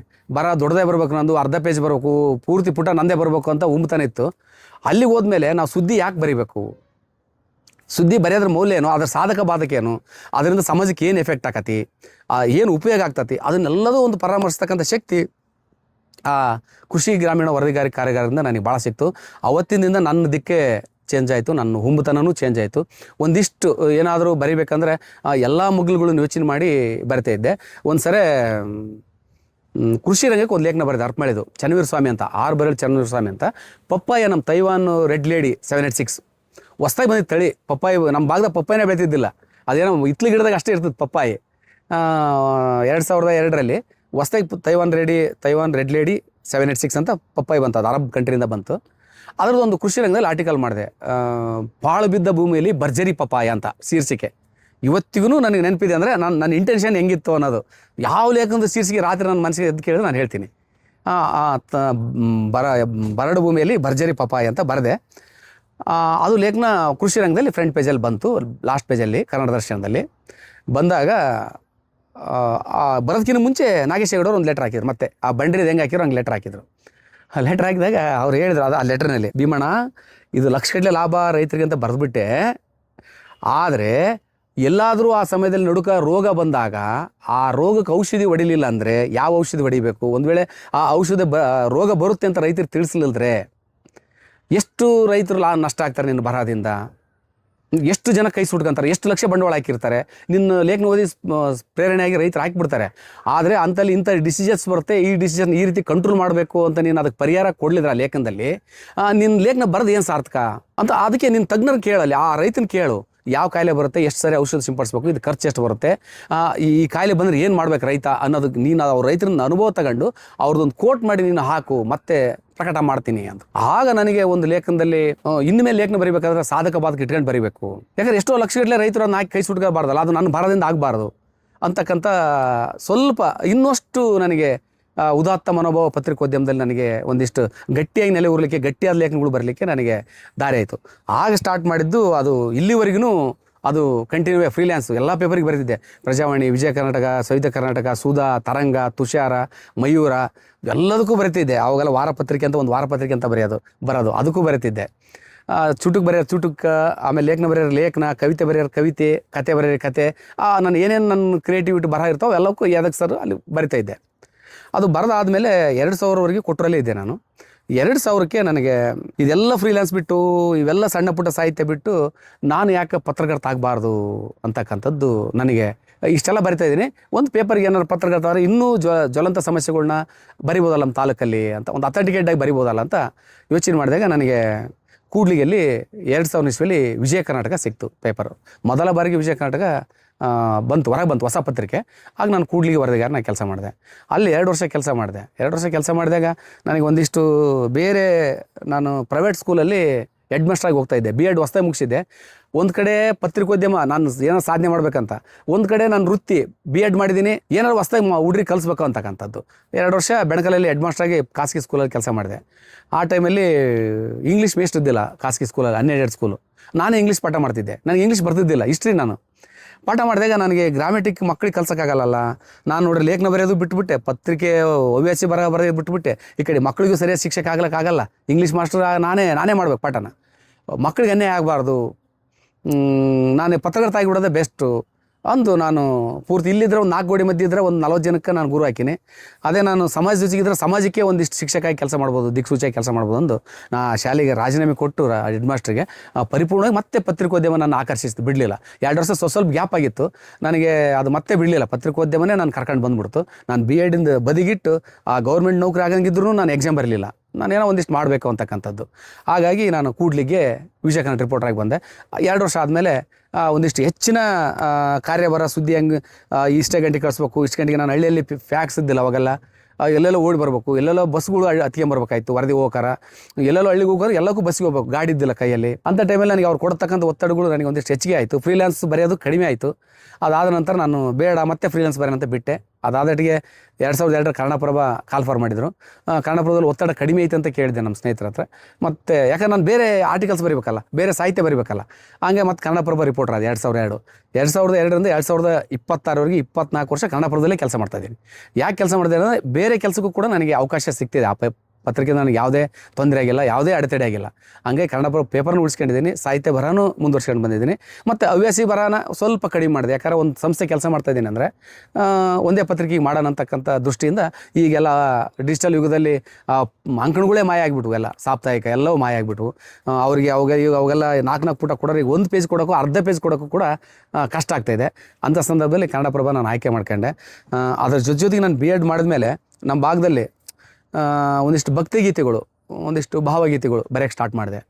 ದೊಡ್ಡದೇ ಬರಬೇಕು, ನಂದು ಅರ್ಧ ಪೇಜ್ ಬರಬೇಕು, ಪೂರ್ತಿ ಪುಟ ನಂದೇ ಬರಬೇಕು ಅಂತ ಉಂಬತಾನೆ ಇತ್ತು. ಅಲ್ಲಿ ಹೋದ್ಮೇಲೆ ನಾವು ಸುದ್ದಿ ಯಾಕೆ ಬರೀಬೇಕು, ಸುದ್ದಿ ಬರೆಯೋದ್ರ ಮೌಲ್ಯ ಏನು, ಅದರ ಸಾಧಕ ಬಾಧಕ ಏನು, ಅದರಿಂದ ಸಮಾಜಕ್ಕೆ ಏನು ಎಫೆಕ್ಟ್ ಆಕತಿ, ಏನು ಉಪಯೋಗ ಆಗ್ತತಿ, ಅದನ್ನೆಲ್ಲದೂ ಒಂದು ಪರಾಮರ್ಶಿಸ್ತಕ್ಕಂಥ ಶಕ್ತಿ ಆ ಕೃಷಿ ಗ್ರಾಮೀಣ ವರದಿಗಾರ ಕಾರ್ಯಾಗಾರದಿಂದ ನನಗೆ ಭಾಳ ಸಿಕ್ತು. ಅವತ್ತಿನಿಂದ ನನ್ನ ದಿಕ್ಕೇ ಚೇಂಜ್ ಆಯಿತು, ನನ್ನ ಹುಂಬತನೂ ಚೇಂಜ್ ಆಯಿತು. ಒಂದಿಷ್ಟು ಏನಾದರೂ ಬರಿಬೇಕಂದ್ರೆ ಎಲ್ಲ ಮಗ್ಳುಗಳನ್ನು ಯೋಚನೆ ಮಾಡಿ ಬರಿತಾ ಇದ್ದೆ. ಒಂದು ಸರಿ ಕೃಷಿ ರಂಗಕ್ಕೆ ಒಂದು ಲೇಖನ ಬರೆದೆ, ಅರ್ಥ ಮಾಡಿದ್ದು ಚನ್ನವೀರ ಸ್ವಾಮಿ ಅಂತ, ಚನ್ನವೀರ ಸ್ವಾಮಿ ಅಂತ. ಪಪ್ಪಾಯ, ನಮ್ಮ ತೈವಾನ್ ರೆಡ್ ಲೇಡಿ 786 ಹೊಸ್ದಾಗಿ ಬಂದಿದ್ದು ತಳಿ ಪಪ್ಪಾಯಿ. ನಮ್ಮ ಭಾಗದ ಪಪ್ಪಾಯಿನೇ ಬೆಳೀತಿದ್ದಿಲ್ಲ, ಅದೇನೋ ಇತ್ಲಿ ಗಿಡದಾಗ ಅಷ್ಟೇ ಇರ್ತದೆ ಪಪ್ಪಾಯಿ. 2002ರಲ್ಲಿ ಹೊಸ್ದಾಗಿ ತೈವಾನ್ ರೆಡ್ ಲೇಡಿ 786 ಅಂತ ಪಪ್ಪಾಯಿ ಬಂತು, ಅದು ಅರಬ್ ಕಂಟ್ರಿಯಿಂದ ಬಂತು. ಅದರದ್ದು ಒಂದು ಕೃಷಿ ರಂಗದಲ್ಲಿ ಆರ್ಟಿಕಲ್ ಮಾಡಿದೆ, ಪಾಳು ಬಿದ್ದ ಭೂಮಿಯಲ್ಲಿ ಭರ್ಜರಿ ಪಪ್ಪಾಯ ಅಂತ ಶೀರ್ಷಿಕೆ. ಇವತ್ತಿಗೂ ನನಗೆ ನೆನಪಿದೆ. ಅಂದರೆ ನನ್ನ ಇಂಟೆನ್ಷನ್ ಹೆಂಗಿತ್ತು ಅನ್ನೋದು, ಯಾವ ಲೇಖನದ ಶೀರ್ಷಿಕೆ ರಾತ್ರಿ ನನ್ನ ಮನಸ್ಸಿಗೆ ಎದ್ದು ಕೇಳಿದ್ರೆ ನಾನು ಹೇಳ್ತೀನಿ. ಬರಡು ಭೂಮಿಯಲ್ಲಿ ಭರ್ಜರಿ ಪಪ್ಪಾಯ ಅಂತ ಬರೆದೆ. ಅದು ಲೇಖನ ಕೃಷಿ ರಂಗದಲ್ಲಿ ಫ್ರಂಟ್ ಪೇಜಲ್ಲಿ ಬಂತು, ಲಾಸ್ಟ್ ಪೇಜಲ್ಲಿ ಕನ್ನಡ ದರ್ಶನದಲ್ಲಿ ಬಂದಾಗ ಬರೋದಕ್ಕಿಂತ ಮುಂಚೆ ನಾಗೇಶ್ ಹೆಗಡೆ ಅವರು ಒಂದು ಲೆಟ್ರ್ ಹಾಕಿದ್ರು. ಮತ್ತೆ ಆ ಬಂಡ್ರಿದು ಹೆಂಗೆ ಹಾಕಿದ್ರು ಹಂಗೆ ಲೆಟ್ರ್ ಹಾಕಿದ್ರು. ಆ ಲೆಟ್ರ್ ಹಾಕಿದಾಗ ಅವ್ರು ಹೇಳಿದ್ರು, ಅದು ಆ ಲೆಟ್ರ್ನಲ್ಲಿ, ಭೀಮಣ್ಣ ಇದು ಲಕ್ಷಗಟ್ಟಲೆ ಲಾಭ ರೈತರಿಗೆ ಅಂತ ಬರೆದ್ಬಿಟ್ಟೆ, ಆದರೆ ಎಲ್ಲಾದರೂ ಆ ಸಮಯದಲ್ಲಿ ನಡುಕ ರೋಗ ಬಂದಾಗ ಆ ರೋಗಕ್ಕೆ ಔಷಧಿ ಹೊಡಿಲಿಲ್ಲ ಅಂದರೆ ಯಾವ ಔಷಧಿ ಹೊಡಿಬೇಕು, ಒಂದು ವೇಳೆ ಆ ಔಷಧಿ ರೋಗ ಬರುತ್ತೆ ಅಂತ ರೈತರಿಗೆ ತಿಳಿಸ್ಲಿಲ್ಲದ್ರೆ ಎಷ್ಟು ರೈತರು ನಷ್ಟ ಆಗ್ತಾರೆ ನಿನ್ನ ಬರಹದಿಂದ, ಎಷ್ಟು ಜನ ಕೈ ಸುಟ್ಕೊಂತಾರೆ, ಎಷ್ಟು ಲಕ್ಷ ಬಂಡವಾಳ ಹಾಕಿರ್ತಾರೆ, ನಿನ್ನ ಲೇಖನ ಓದಿ ಪ್ರೇರಣೆಯಾಗಿ ರೈತರು ಹಾಕಿಬಿಡ್ತಾರೆ. ಆದರೆ ಅಂತಲ್ಲಿ ಇಂಥ ಡಿಸಿಷನ್ಸ್ ಬರುತ್ತೆ, ಈ ಡಿಸಿಷನ್ ಈ ರೀತಿ ಕಂಟ್ರೋಲ್ ಮಾಡಬೇಕು ಅಂತ ನೀನು ಅದಕ್ಕೆ ಪರಿಹಾರ ಕೊಡಲಿದ್ರೆ ಆ ಲೇಖನದಲ್ಲಿ, ನಿನ್ನ ಲೇಖನ ಬರೋದು ಏನು ಸಾರ್ಥಕ ಅಂತ. ಅದಕ್ಕೆ ನಿನ್ನ ತಜ್ಞರು ಕೇಳಲ್ಲಿ, ಆ ರೈತನ ಕೇಳು, ಯಾವ ಕಾಯಿಲೆ ಬರುತ್ತೆ, ಎಷ್ಟು ಸರಿ ಔಷಧ ಸಿಂಪಡಿಸ್ಬೇಕು, ಇದು ಖರ್ಚು ಎಷ್ಟು ಬರುತ್ತೆ, ಈ ಕಾಯಿಲೆ ಬಂದರೆ ಏನು ಮಾಡ್ಬೇಕು ರೈತ ಅನ್ನೋದಕ್ಕೆ ನೀನು ಅವ್ರ ರೈತರನ್ನ ಅನುಭವ ತಗೊಂಡು ಅವ್ರದ್ದೊಂದು ಕೋಟ್ ಮಾಡಿ ನೀನು ಹಾಕು, ಮತ್ತೆ ಪ್ರಕಟ ಮಾಡ್ತೀನಿ ಅಂತ. ಆಗ ನನಗೆ ಒಂದು ಲೇಖನದಲ್ಲಿ ಇನ್ಮೇಲೆ ಲೇಖನ ಬರೀಬೇಕಾದ್ರೆ ಸಾಧಕ ಬಾಧಕ ಇಟ್ಕೊಂಡು ಬರೀಬೇಕು. ಯಾಕಂದ್ರೆ ಎಷ್ಟೋ ಲಕ್ಷಗಟ್ಟಲೆ ರೈತರು ಅದನ್ನ ಹಾಕಿ ಕೈ ಸುಟ್ಕೋಬಾರ್ದಲ್ಲ, ಅದು ನನ್ನ ಬರದಿಂದ ಆಗಬಾರ್ದು. ಅಂತಕ್ಕಂಥ ಸ್ವಲ್ಪ ಇನ್ನಷ್ಟು ನನಗೆ ಉದಾತ್ತ ಮನೋಭಾವ ಪತ್ರಿಕೋದ್ಯಮದಲ್ಲಿ ನನಗೆ ಒಂದಿಷ್ಟು ಗಟ್ಟಿಯಾಗಿ ನೆಲೆ ಊರಲಿಕ್ಕೆ, ಗಟ್ಟಿಯಾದ ಲೇಖನಗಳು ಬರಲಿಕ್ಕೆ ನನಗೆ ದಾರಿ ಆಯಿತು. ಆಗ ಸ್ಟಾರ್ಟ್ ಮಾಡಿದ್ದು ಅದು ಇಲ್ಲಿವರೆಗೂ ಅದು ಕಂಟಿನ್ಯೂ ಫ್ರೀಲ್ಯಾನ್ಸು ಎಲ್ಲ ಪೇಪರಿಗೆ ಬರೆದಿದ್ದೆ. ಪ್ರಜಾವಾಣಿ, ವಿಜಯ ಕರ್ನಾಟಕ, ಸಂಯುಕ್ತ ಕರ್ನಾಟಕ, ಸುಧಾ, ತರಂಗ, ತುಷಾರ, ಮಯೂರ ಎಲ್ಲದಕ್ಕೂ ಬರೀತಿದ್ದೆ. ಅವಾಗೆಲ್ಲ ವಾರಪತ್ರಿಕೆ ಅಂತ ಒಂದು ವಾರಪತ್ರಿಕೆ ಅಂತ ಬರೋದು ಅದಕ್ಕೂ ಬರೀತಿದ್ದೆ. ಚುಟುಕು ಬರೆಯೋರು ಚುಟುಕು, ಆಮೇಲೆ ಲೇಖನ ಬರೆಯೋರು ಲೇಖನ, ಕವಿತೆ ಬರೆಯೋರು ಕವಿತೆ, ಕತೆ ಬರೆಯೋರು ಕತೆ, ನಾನು ಏನೇನು ನನ್ನ ಕ್ರಿಯೇಟಿವಿಟಿ ಬರಹ ಇರ್ತಾವೆ ಎಲ್ಲಕ್ಕೂ ಯಾದಕ್ಕೆ ಸರ್ ಅಲ್ಲಿ ಬರಿತಾ ಇದ್ದೆ. ಅದು ಬರೆದಾದ್ಮೇಲೆ 2000ವರೆಗೆ ಕೊಟ್ಟರಲ್ಲೇ ಇದ್ದೆ ನಾನು. 2000ಕ್ಕೆ ನನಗೆ ಇದೆಲ್ಲ ಫ್ರೀಲ್ಯಾನ್ಸ್ ಬಿಟ್ಟು, ಇವೆಲ್ಲ ಸಣ್ಣ ಪುಟ್ಟ ಸಾಹಿತ್ಯ ಬಿಟ್ಟು ನಾನು ಯಾಕೆ ಪತ್ರಕರ್ತ ಆಗಬಾರ್ದು ಅಂತಕ್ಕಂಥದ್ದು ನನಗೆ. ಇಷ್ಟೆಲ್ಲ ಬರಿತಾ ಇದ್ದೀನಿ, ಒಂದು ಪೇಪರ್ಗೆ ಏನಾದ್ರು ಪತ್ರಕರ್ತ ಆದರೆ ಇನ್ನೂ ಜ್ವಲಂತ ಸಮಸ್ಯೆಗಳ್ನ ಬರಿಬೋದಲ್ಲ ನಮ್ಮ ತಾಲೂಕಲ್ಲಿ ಅಂತ, ಒಂದು ಅಥೆಂಟಿಕೇಟಾಗಿ ಬರಿಬೋದಲ್ಲ ಅಂತ ಯೋಚನೆ ಮಾಡಿದಾಗ ನನಗೆ ಕೂಡ್ಲಿಗೆಯಲ್ಲಿ 2000 ಇಸ್ವಿಯಲ್ಲಿ ವಿಜಯ ಕರ್ನಾಟಕ ಸಿಕ್ತು ಪೇಪರು. ಮೊದಲ ಬಾರಿಗೆ ವಿಜಯ ಕರ್ನಾಟಕ ಹೊರಗೆ ಬಂತು ಹೊಸ ಪತ್ರಿಕೆ. ಆಗ ನಾನು ಕೂಡ್ಲಿಗೆ ವರದಿಗಾರ ನಾನು ಕೆಲಸ ಮಾಡಿದೆ. ಅಲ್ಲಿ 2 ವರ್ಷ ಕೆಲಸ ಮಾಡಿದೆ. 2 ವರ್ಷ ಕೆಲಸ ಮಾಡಿದಾಗ ನನಗೆ ಒಂದಿಷ್ಟು ಬೇರೆ, ನಾನು ಪ್ರೈವೇಟ್ ಸ್ಕೂಲಲ್ಲಿ ಹೆಡ್ ಮಾಸ್ಟ್ರಾಗಿ ಹೋಗ್ತಾ ಇದ್ದೆ. B.Ed ಹೊಸದಾಗಿ ಮುಗಿಸಿದ್ದೆ. ಒಂದು ಕಡೆ ಪತ್ರಿಕೋದ್ಯಮ ನಾನು ಏನೋ ಸಾಧನೆ ಮಾಡಬೇಕಂತ, ಒಂದು ಕಡೆ ನಾನು ವೃತ್ತಿ B.Ed ಮಾಡಿದ್ದೀನಿ, ಏನಾದ್ರು ಹೊಸದಾಗಿ ಹುಡ್ರಿಗೆ ಕಲಿಸ್ಬೇಕು ಅಂತಕ್ಕಂಥದ್ದು. 2 ವರ್ಷ ಬೆಣಕಲಲ್ಲಿ ಹೆಡ್ ಮಾಸ್ಟ್ರಾಗಿ ಖಾಸಗಿ ಸ್ಕೂಲಲ್ಲಿ ಕೆಲಸ ಮಾಡಿದೆ. ಆ ಟೈಮಲ್ಲಿ ಇಂಗ್ಲೀಷ್ ಮೇಸ್ಟ್ ಇದ್ದಿಲ್ಲ ಖಾಸಗಿ ಸ್ಕೂಲಲ್ಲಿ, ಅನ್ಎಡೆಡ್ ಸ್ಕೂಲು. ನಾನೇ ಇಂಗ್ಲೀಷ್ ಪಾಠ ಮಾಡ್ತಿದ್ದೆ. ನನಗೆ ಇಂಗ್ಲೀಷ್ ಬರ್ತಿದ್ದಿಲ್ಲ, ಹಿಸ್ಟ್ರಿ ನಾನು ಪಾಠ ಮಾಡಿದಾಗ ನನಗೆ ಗ್ರಾಮೆಟಿಕ್ ಮಕ್ಕಳಿಗೆ ಕಲ್ಸೋಕ್ಕಾಗಲ್ಲ. ನಾನು ನೋಡ್ರಿ ಲೇಖನ ಬರೆಯೋದು ಬಿಟ್ಬಿಟ್ಟೆ, ಪತ್ರಿಕೆ ಹವ್ಯಾಸಿ ಬರೆಯೋದು ಬಿಟ್ಬಿಟ್ಟೆ. ಈ ಕಡೆ ಮಕ್ಕಳಿಗೂ ಸರಿಯಾಗಿ ಶಿಕ್ಷಕ ಆಗ್ಲಿಕ್ಕಾಗಲ್ಲ. ಇಂಗ್ಲೀಷ್ ಮಾಸ್ಟರ್ ನಾನೇ ಮಾಡ್ಬೇಕು ಪಾಠನ, ಮಕ್ಕಳಿಗೆ ಅನ್ಯಾಯ ಆಗಬಾರ್ದು, ನಾನು ಪತ್ರಕರ್ತ ಆಗಿಬಿಡೋದೇ ಬೆಸ್ಟು ಅಂದು ನಾನು ಪೂರ್ತಿ ಇಲ್ಲಿದ್ದರೆ ಒಂದು 4 ಗೋಡೆ ಮಧ್ಯೆ ಇದ್ದರೆ ಒಂದು 40 ಜನಕ್ಕೆ ನಾನು ಗುರು ಹಾಕಿನಿ. ಅದೇ ನಾನು ಸಮಾಜದೊಂದಿಗಿದ್ರೆ ಸಮಾಜಕ್ಕೆ ಒಂದಿಷ್ಟು ಶಿಕ್ಷಕಾಗಿ ಕೆಲಸ ಮಾಡ್ಬೋದು, ದಿಕ್ಸೂಚಿಯಾಗಿ ಕೆಲಸ ಮಾಡ್ಬೋದು ಅಂದು ನಾ ಶಾಲೆಗೆ ರಾಜೀನಾಮೆ ಕೊಟ್ಟು ಹೆಡ್ ಮಾಸ್ಟ್ರಿಗೆ ಪರಿಪೂರ್ಣವಾಗಿ ಮತ್ತೆ ಪತ್ರಿಕೋದ್ಯಮ ನಾನು ಆಕರ್ಷಿಸ್ತು, ಬಿಡಲಿಲ್ಲ. 2 ವರ್ಷ ಸ್ವಲ್ಪ ಗ್ಯಾಪ್ ಆಗಿತ್ತು ನನಗೆ, ಅದು ಮತ್ತೆ ಬಿಡಲಿಲ್ಲ. ಪತ್ರಿಕೋದ್ಯಮನೇ ನಾನು ಕರ್ಕೊಂಡು ಬಂದುಬಿಡ್ತು. ನಾನು B.Ed ಬದಿಗಿಟ್ಟು ಆ ಗೌರ್ಮೆಂಟ್ ನೌಕರಿ ಆಗಂಗಿದ್ರು ನಾನು ಎಕ್ಸಾಮ್ ಬರಲಿಲ್ಲ, ನಾನೇನೋ ಒಂದಿಷ್ಟು ಮಾಡಬೇಕು ಅಂತಕ್ಕಂಥದ್ದು. ಹಾಗಾಗಿ ನಾನು ಕೂಡ್ಲಿಗೆ ವಿಜಯ ಕನ್ನಡ ರಿಪೋರ್ಟರಾಗಿ ಬಂದೆ. 2 ವರ್ಷ ಆದಮೇಲೆ ಒಂದಿಷ್ಟು ಹೆಚ್ಚಿನ ಕಾರ್ಯಭಾರ, ಸುದ್ದಿ ಹೆಂಗೆ ಇಷ್ಟೇ ಗಂಟೆಗೆ ಕಳಿಸ್ಬೇಕು, ಇಷ್ಟು ಗಂಟೆಗೆ ನಾನು ಹಳ್ಳಿಯಲ್ಲಿ ಫ್ಯಾಕ್ಸ್ ಇದ್ದಿಲ್ಲ ಅವಾಗೆಲ್ಲ, ಎಲ್ಲೆಲ್ಲೋ ಓಡಿ ಬರಬೇಕು, ಎಲ್ಲೆಲ್ಲೋ ಬಸ್ಗಳು ಹತ್ಕೊಂಬರ್ಬೇಕಾಯ್ತು, ವರದಿ ಹೋಗಾರ, ಎಲ್ಲೆಲ್ಲೋ ಹಳ್ಳಿಗೆ ಹೋಗೋರು ಎಲ್ಲಕ್ಕೂ ಬಸ್ಸಿಗೆ ಹೋಗ್ಬೇಕು, ಗಾಡಿ ಇದ್ದಿಲ್ಲ ಕೈಯಲ್ಲಿ. ಅಂಥ ಟೈಮಲ್ಲಿ ನನಗೆ ಅವ್ರು ಕೊಡ್ತಕ್ಕಂಥ ಒತ್ತಡಗಳು ನನಗೆ ಒಂದಿಷ್ಟು ಹೆಚ್ಚಿಗೆ ಆಯಿತು. ಫ್ರೀಲ್ಯಾನ್ಸ್ ಬರೆಯೋದು ಕಡಿಮೆ ಆಯಿತು. ಅದಾದ ನಂತರ ನಾನು ಬೇಡ ಮತ್ತೆ ಫ್ರೀಲ್ಯಾನ್ಸ್ ಬರೆಯೋಣಂತ ಬಿಟ್ಟೆ. ಅದಾದಟ್ಟಿಗೆ 2002 ಕನ್ನಡಪ್ರಭ ಕಾಲ್ಫಾರ್ ಮಾಡಿದರು. ಕನ್ನಡಪ್ರಭದಲ್ಲಿ ಒತ್ತಡ ಕಡಿಮೆ ಐತೆ ಅಂತ ಕೇಳಿದೆ ನಮ್ಮ ಸ್ನೇಹಿತರ ಹತ್ರ. ಮತ್ತು ಯಾಕಂದ್ರೆ ನಾನು ಬೇರೆ ಆರ್ಟಿಕಲ್ಸ್ ಬರೀಬೇಕಲ್ಲ, ಬೇರೆ ಸಾಹಿತ್ಯ ಬರೀಬೇಕಲ್ಲ, ಹಂಗೆ ಮತ್ತು ಕನ್ನಡಪ್ರಭ ರಿಪೋರ್ಟರ್ ಅದು 2002. 2002ರಿಂದ 2026ವರೆಗೆ 24 ವರ್ಷ ಕನ್ನಡಪ್ರಭದಲ್ಲೇ ಕೆಲಸ ಮಾಡ್ತಾಯಿದ್ದೀನಿ. ಯಾಕೆ ಕೆಲಸ ಮಾಡ್ತಾ ಅಂದರೆ ಬೇರೆ ಕೆಲಸಕ್ಕೂ ಕೂಡ ನನಗೆ ಅವಕಾಶ ಸಿಗ್ತಿದೆ. ಆ ಪತ್ರಿಕೆ ನನಗೆ ಯಾವುದೇ ತೊಂದರೆ ಆಗಿಲ್ಲ, ಯಾವುದೇ ಅಡೆತಡೆ ಆಗಿಲ್ಲ. ಹಂಗೆ ಕನ್ನಡಪ್ರಭ ಪೇಪರ್ನ ಉಳಿಸ್ಕೊಂಡಿದ್ದೀನಿ, ಸಾಹಿತ್ಯ ಬರಹನೂ ಮುಂದುವರ್ಸ್ಕೊಂಡು ಬಂದಿದ್ದೀನಿ. ಮತ್ತು ಹವ್ಯಾಸಿ ಬರಹನ ಸ್ವಲ್ಪ ಕಡಿಮೆ ಮಾಡಿದೆ. ಯಾಕಂದ್ರೆ ಒಂದು ಸಂಸ್ಥೆ ಕೆಲಸ ಮಾಡ್ತಾಯಿದ್ದೀನಿ ಅಂದರೆ ಒಂದೇ ಪತ್ರಿಕೆಗೆ ಮಾಡೋಣ ಅಂತಕ್ಕಂಥ ದೃಷ್ಟಿಯಿಂದ ಈಗೆಲ್ಲ ಡಿಜಿಟಲ್ ಯುಗದಲ್ಲಿ ಅಂಕಣಗಳೇ ಮಾಯ ಆಗಿಬಿಟ್ವು, ಎಲ್ಲ ಸಾಪ್ತಾಹಿಕ ಎಲ್ಲವೂ ಮಾಯ ಆಗಿಬಿಟ್ವು. ಅವರಿಗೆ ಅವಾಗೆಲ್ಲ 4 ಪುಟ ಕೊಡೋರು ಈಗ 1 ಪೇಜ್ ಕೊಡೋಕ್ಕೂ ಅರ್ಧ ಪೇಜ್ ಕೊಡೋಕ್ಕೂ ಕೂಡ ಕಷ್ಟ ಆಗ್ತಾಯಿದೆ. ಅಂಥ ಸಂದರ್ಭದಲ್ಲಿ ಕನ್ನಡಪ್ರಭ ನಾನು ಆಯ್ಕೆ ಮಾಡ್ಕೊಂಡೆ. ಅದ್ರ ಜೊತೆಗೆ ನಾನು B.Ed ಮಾಡಿದ್ಮೇಲೆ ನಮ್ಮ ಭಾಗದಲ್ಲಿ ಒಂದಿಷ್ಟು ಭಕ್ತಿಗೀತೆಗಳು, ಒಂದಿಷ್ಟು ಭಾವಗೀತೆಗಳು ಬರೆಯೋಕ್ಕೆ ಸ್ಟಾರ್ಟ್ ಮಾಡಿದೆ.